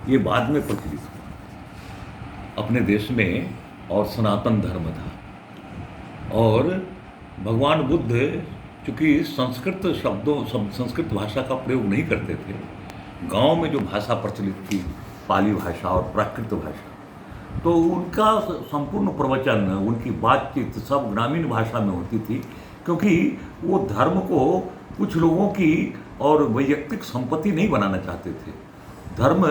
ये बाद में प्रचलित हुआ अपने देश में, और सनातन धर्म था। और भगवान बुद्ध चूंकि संस्कृत भाषा का प्रयोग नहीं करते थे, गांव में जो भाषा प्रचलित थी, पाली भाषा और प्राकृत भाषा, तो उनका संपूर्ण प्रवचन, उनकी बातचीत सब ग्रामीण भाषा में होती थी, क्योंकि वो धर्म को कुछ लोगों की और वैयक्तिक संपत्ति नहीं बनाना चाहते थे। धर्म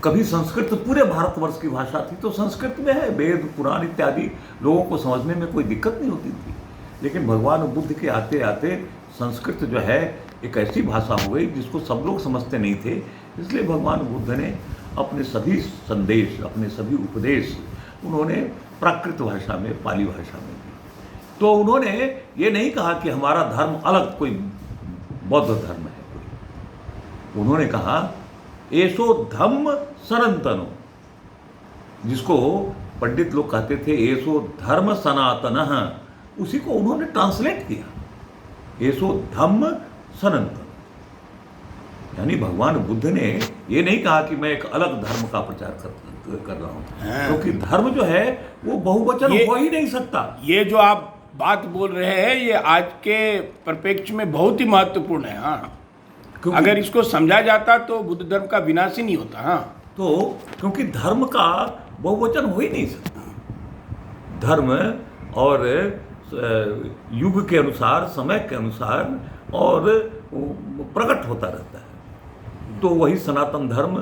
कभी संस्कृत पूरे भारतवर्ष की भाषा थी, तो संस्कृत में है, वेद पुराण इत्यादि लोगों को समझने में कोई दिक्कत नहीं होती थी। लेकिन भगवान बुद्ध के आते आते संस्कृत जो है एक ऐसी भाषा हो गई जिसको सब लोग समझते नहीं थे। इसलिए भगवान बुद्ध ने अपने सभी संदेश, अपने सभी उपदेश उन्होंने प्राकृत भाषा में, पाली भाषा में दी। तो उन्होंने ये नहीं कहा कि हमारा धर्म अलग कोई बौद्ध धर्म है कोई। उन्होंने कहा एसो धम्म सनातनो, जिसको पंडित लोग कहते थे एसो धर्म सनातनः, उसी को उन्होंने ट्रांसलेट किया, एसो धम्म सनातन। यानी भगवान बुद्ध ने ये नहीं कहा कि मैं एक अलग धर्म का प्रचार कर रहा हूँ, क्योंकि धर्म जो है वो बहुवचन हो ही नहीं सकता। ये जो आप बात बोल रहे हैं ये आज के परिप्रेक्ष्य में बहुत ही महत्वपूर्ण है। हाँ, अगर इसको समझा जाता तो बुद्ध धर्म का विनाश ही नहीं होता। हाँ, तो क्योंकि धर्म का बहुवचन हो ही नहीं सकता। धर्म और युग के अनुसार, समय के अनुसार और प्रकट होता रहता है। तो वही सनातन धर्म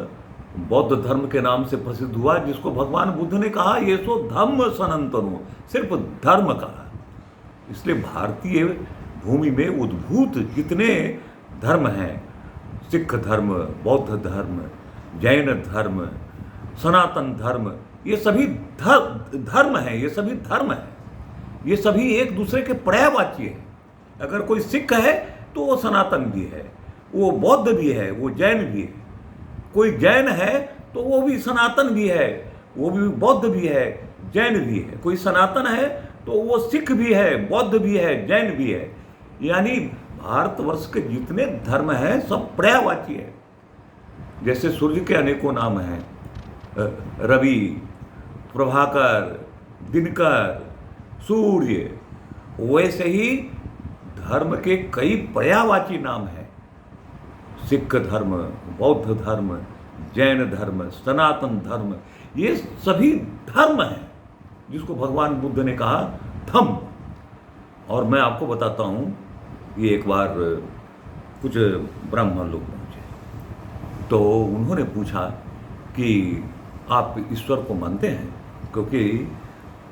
बौद्ध धर्म के नाम से प्रसिद्ध हुआ, जिसको भगवान बुद्ध ने कहा ये सो धम्म सनातनो, सिर्फ धर्म कहा। इसलिए भारतीय भूमि में उद्भूत जितने धर्म हैं, सिख धर्म, बौद्ध धर्म, जैन धर्म, सनातन धर्म, ये सभी धर्म हैं, ये सभी धर्म हैं, ये सभी एक दूसरे के पर्यायवाची हैं। अगर कोई सिख है तो वो सनातन भी है, वो बौद्ध भी है, वो जैन भी है। कोई जैन है तो वो भी सनातन भी है, वो भी बौद्ध भी है, जैन भी है। कोई सनातन है तो वो सिख भी है, बौद्ध भी है, जैन भी है। यानी भारतवर्ष के जितने धर्म हैं सब पर्यायवाची है। जैसे सूर्य के अनेकों नाम हैं, रवि, प्रभाकर, दिनकर, सूर्य, वैसे ही धर्म के कई पर्यायवाची नाम हैं। सिख धर्म, बौद्ध धर्म, जैन धर्म, सनातन धर्म, ये सभी धर्म हैं जिसको भगवान बुद्ध ने कहा धम्म। और मैं आपको बताता हूँ, ये एक बार कुछ ब्राह्मण लोग पहुँचे तो उन्होंने पूछा कि आप ईश्वर को मानते हैं? क्योंकि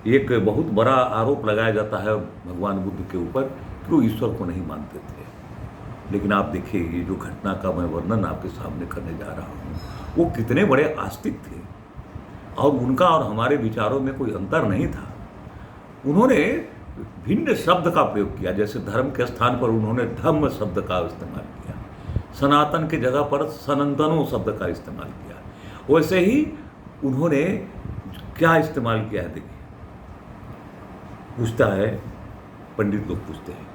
एक बहुत बड़ा आरोप लगाया जाता है भगवान बुद्ध के ऊपर कि वो ईश्वर को नहीं मानते थे। लेकिन आप देखिए, ये जो घटना का मैं वर्णन आपके सामने करने जा रहा हूँ, वो कितने बड़े आस्तिक थे और उनका और हमारे विचारों में कोई अंतर नहीं था। उन्होंने भिन्न शब्द का प्रयोग किया। जैसे धर्म के स्थान पर उन्होंने धम्म शब्द का इस्तेमाल किया, सनातन के जगह पर सनातनो शब्द का इस्तेमाल किया। वैसे ही उन्होंने क्या इस्तेमाल किया है देखिए। पूछता है, पंडित लोग पूछते हैं